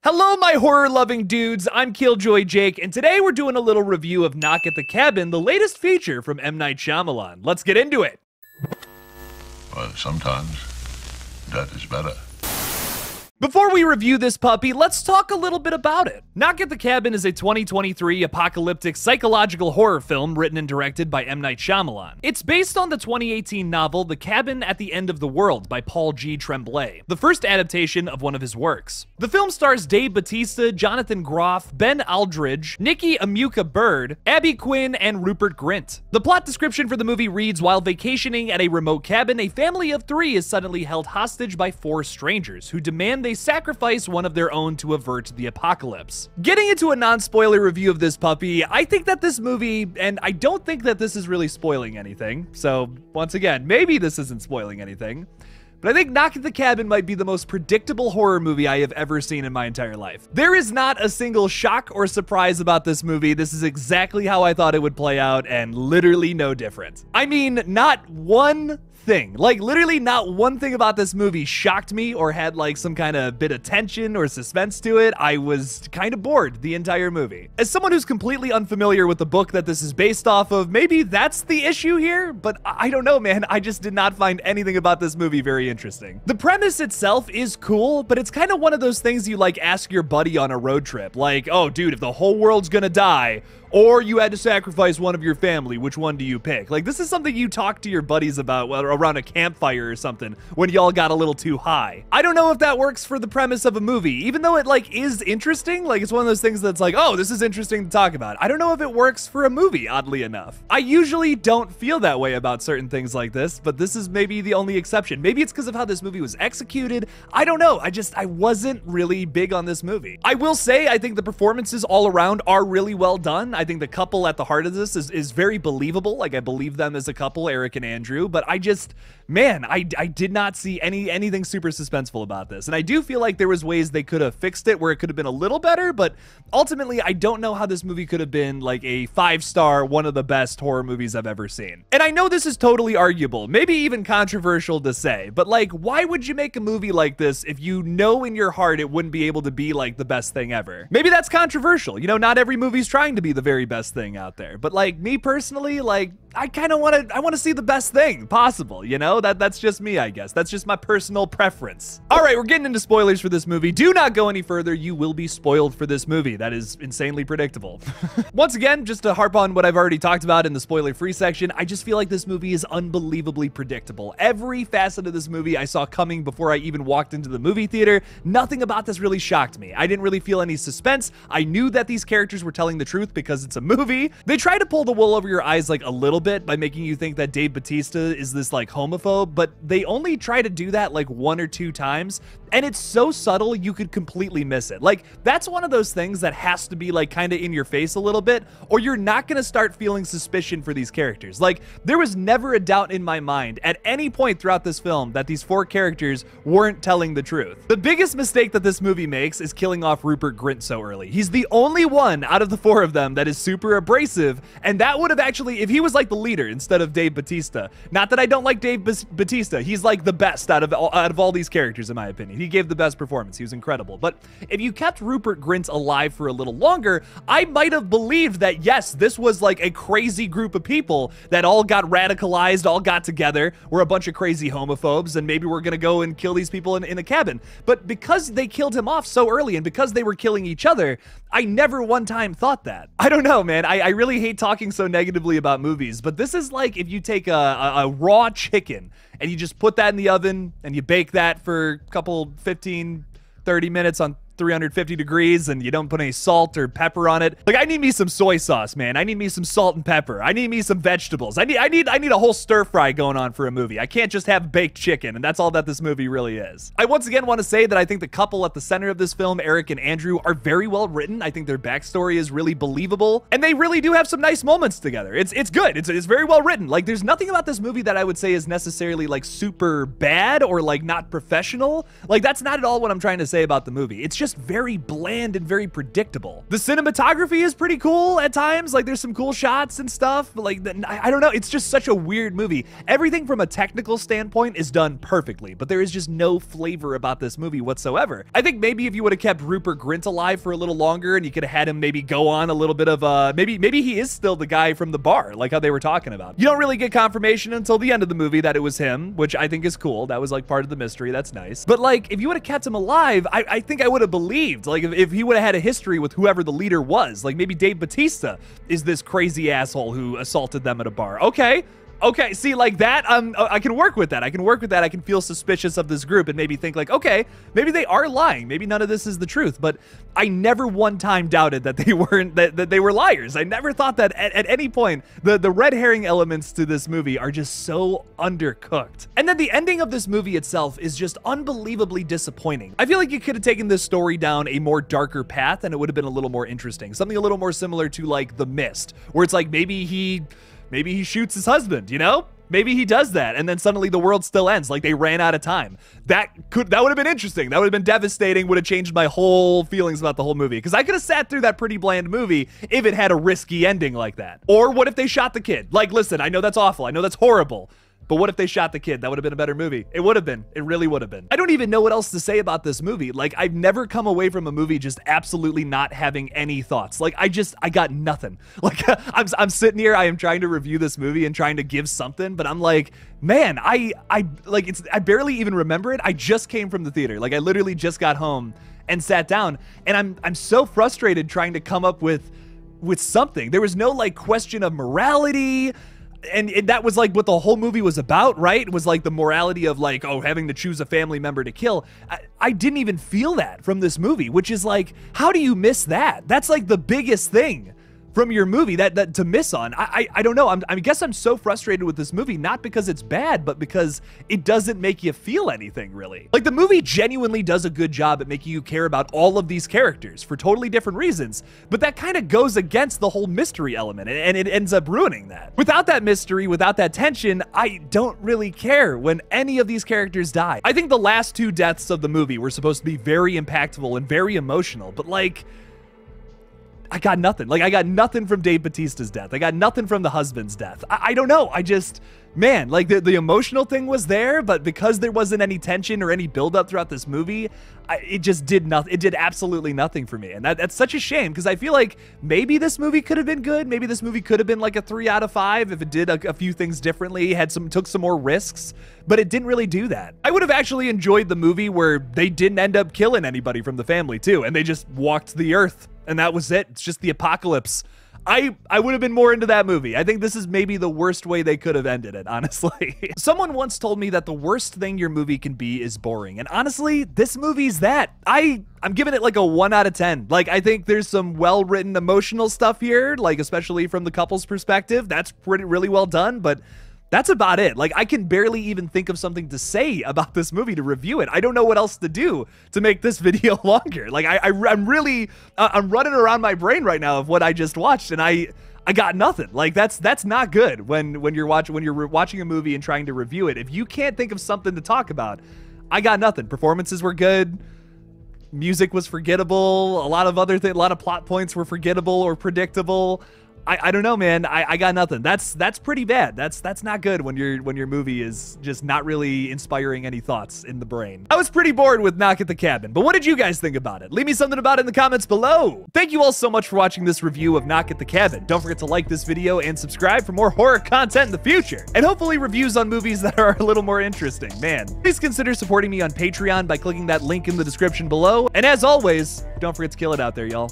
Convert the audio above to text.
Hello, my horror-loving dudes. I'm Killjoy Jake, and today we're doing a little review of Knock at the Cabin, the latest feature from M. Night Shyamalan. Let's get into it. Well, sometimes that is better. Before we review this puppy, let's talk a little bit about it. Knock at the Cabin is a 2023 apocalyptic psychological horror film written and directed by M. Night Shyamalan. It's based on the 2018 novel The Cabin at the End of the World by Paul G. Tremblay, the first adaptation of one of his works. The film stars Dave Bautista, Jonathan Groff, Ben Aldridge, Nikki Amuka Bird, Abby Quinn, and Rupert Grint. The plot description for the movie reads, while vacationing at a remote cabin, a family of 3 is suddenly held hostage by 4 strangers who demand they sacrifice one of their own to avert the apocalypse. Getting into a non-spoiler review of this puppy, I think that this movie, and I don't think that this is really spoiling anything, so once again, maybe this isn't spoiling anything, but I think Knock at the Cabin might be the most predictable horror movie I have ever seen in my entire life. There is not a single shock or surprise about this movie. This is exactly how I thought it would play out, and literally no different. I mean, not one thing. Like, literally not one thing about this movie shocked me or had like some kind of bit of tension or suspense to it. I was kind of bored the entire movie. As someone who's completely unfamiliar with the book that this is based off of, maybe that's the issue here, but I don't know, man. I just did not find anything about this movie very interesting. The premise itself is cool, but it's kind of one of those things you like ask your buddy on a road trip. Like, oh dude, if the whole world's gonna die, or you had to sacrifice one of your family, which one do you pick? Like, this is something you talk to your buddies about around a campfire or something when y'all got a little too high. I don't know if that works for the premise of a movie, even though it like is interesting. Like, it's one of those things that's like, oh, this is interesting to talk about. I don't know if it works for a movie, oddly enough. I usually don't feel that way about certain things like this, but this is maybe the only exception. Maybe it's because of how this movie was executed. I don't know. I wasn't really big on this movie. I will say, I think the performances all around are really well done. I think the couple at the heart of this is very believable. Like, I believe them as a couple, Eric and Andrew, but I just, man, I did not see anything super suspenseful about this. And I do feel like there was ways they could have fixed it where it could have been a little better, but ultimately I don't know how this movie could have been like a 5-star, one of the best horror movies I've ever seen. And I know this is totally arguable, maybe even controversial to say, but like, why would you make a movie like this if you know in your heart it wouldn't be able to be like the best thing ever? Maybe that's controversial. You know, not every movie's trying to be the very best thing out there, but like me personally, like I kind of want to see the best thing possible, you know? That's just me, I guess. That's just my personal preference. All right, we're getting into spoilers for this movie. Do not go any further. You will be spoiled for this movie. That is insanely predictable. Once again, just to harp on what I've already talked about in the spoiler-free section, I just feel like this movie is unbelievably predictable. Every facet of this movie I saw coming before I even walked into the movie theater. Nothing about this really shocked me. I didn't really feel any suspense. I knew that these characters were telling the truth because it's a movie. They try to pull the wool over your eyes like a little bit by making you think that Dave Bautista is this like homophobe, but they only try to do that like 1 or 2 times, and it's so subtle you could completely miss it. Like, that's one of those things that has to be like kind of in your face a little bit, or you're not gonna start feeling suspicion for these characters. Like, there was never a doubt in my mind at any point throughout this film that these 4 characters weren't telling the truth. The biggest mistake that this movie makes is killing off Rupert Grint so early. He's the only one out of the 4 of them that is super abrasive, and that would have actually, if he was like the leader instead of Dave Bautista, not that I don't like Dave Bautista, he's like the best out of all these characters in my opinion. He gave the best performance. He was incredible. But if you kept Rupert Grint alive for a little longer, I might have believed that yes, this was like a crazy group of people that all got radicalized, all got together, we're a bunch of crazy homophobes, and maybe we're gonna go and kill these people in a cabin. But because they killed him off so early and because they were killing each other, I never one time thought that. I don't know, man. I really hate talking so negatively about movies, but this is like if you take a raw chicken and you just put that in the oven and you bake that for a couple 15, 30 minutes on 350 degrees and you don't put any salt or pepper on it. Like, I need me some soy sauce, man. I need me some salt and pepper. I need me some vegetables. I need a whole stir fry going on for a movie. I can't just have baked chicken, and that's all that this movie really is. I once again want to say that I think the couple at the center of this film, Eric and Andrew, are very well written. I think their backstory is really believable, and they really do have some nice moments together. It's good. It's very well written. Like, there's nothing about this movie that I would say is necessarily like super bad or like not professional. Like, that's not at all what I'm trying to say about the movie. It's just very bland and very predictable. The cinematography is pretty cool at times. Like, there's some cool shots and stuff, but like, I don't know. It's just such a weird movie. Everything from a technical standpoint is done perfectly, but there is just no flavor about this movie whatsoever. I think maybe if you would have kept Rupert Grint alive for a little longer and you could have had him maybe go on a little bit of maybe he is still the guy from the bar, like how they were talking about. You don't really get confirmation until the end of the movie that it was him, which I think is cool. That was like part of the mystery. That's nice. But like, if you would have kept him alive, I think I would have believed, like if he would have had a history with whoever the leader was, like maybe Dave Bautista is this crazy asshole who assaulted them at a bar. Okay, see, like that, I can work with that. I can feel suspicious of this group and maybe think like, okay, maybe they are lying. Maybe none of this is the truth. But I never one time doubted that they weren't, that they were liars. I never thought that at any point. The red herring elements to this movie are just so undercooked. And then the ending of this movie itself is just unbelievably disappointing. I feel like you could have taken this story down a more darker path and it would have been a little more interesting. Something a little more similar to like The Mist, where it's like maybe he shoots his husband, you know? Maybe he does that, and then suddenly the world still ends, like they ran out of time. That would have been interesting. That would have been devastating, would have changed my whole feelings about the whole movie. Because I could have sat through that pretty bland movie if it had a risky ending like that. Or what if they shot the kid? Like, listen, I know that's awful. I know that's horrible. But what if they shot the kid? That would have been a better movie. It would have been. It really would have been. I don't even know what else to say about this movie. Like, I've never come away from a movie just absolutely not having any thoughts. Like, I got nothing. Like, I'm sitting here, I am trying to review this movie and trying to give something, but I'm like, man, I barely even remember it. I just came from the theater. Like, I literally just got home and sat down, and I'm so frustrated trying to come up with something. There was no, like, question of morality. And that was like what the whole movie was about, right? It was like the morality of like, oh, having to choose a family member to kill. I didn't even feel that from this movie, which is like, how do you miss that? That's like the biggest thing from your movie that to miss on. I don't know. I guess I'm so frustrated with this movie, not because it's bad, but because it doesn't make you feel anything really. Like, the movie genuinely does a good job at making you care about all of these characters for totally different reasons, but that kind of goes against the whole mystery element, and it ends up ruining that. Without that mystery, without that tension, I don't really care when any of these characters die. I think the last two deaths of the movie were supposed to be very impactful and very emotional, but like, I got nothing. Like, I got nothing from Dave Bautista's death. I got nothing from the husband's death. I don't know. Man, like the emotional thing was there, but because there wasn't any tension or any buildup throughout this movie, it just did nothing. It did absolutely nothing for me. And that's such a shame, because I feel like maybe this movie could have been good. Maybe this movie could have been like a 3 out of 5 if it did a few things differently, took some more risks, but it didn't really do that. I would have actually enjoyed the movie where they didn't end up killing anybody from the family too, and they just walked the earth. And that was it. It's just the apocalypse. I would have been more into that movie. I think this is maybe the worst way they could have ended it, honestly. Someone once told me that the worst thing your movie can be is boring. And honestly, this movie's that. I'm giving it like a 1 out of 10. Like, I think there's some well-written emotional stuff here, like especially from the couple's perspective. That's really well done, but that's about it. Like, I can barely even think of something to say about this movie to review it. I don't know what else to do to make this video longer. Like, I'm running around my brain right now of what I just watched, and I got nothing. Like, that's not good when you're watching a movie and trying to review it. If you can't think of something to talk about, I got nothing. Performances were good. Music was forgettable. A lot of plot points were forgettable or predictable. I don't know, man. I got nothing. That's pretty bad. That's not good when your movie is just not really inspiring any thoughts in the brain. I was pretty bored with Knock at the Cabin, but what did you guys think about it? Leave me something about it in the comments below. Thank you all so much for watching this review of Knock at the Cabin. Don't forget to like this video and subscribe for more horror content in the future, and hopefully reviews on movies that are a little more interesting. Man, please consider supporting me on Patreon by clicking that link in the description below. And as always, don't forget to kill it out there, y'all.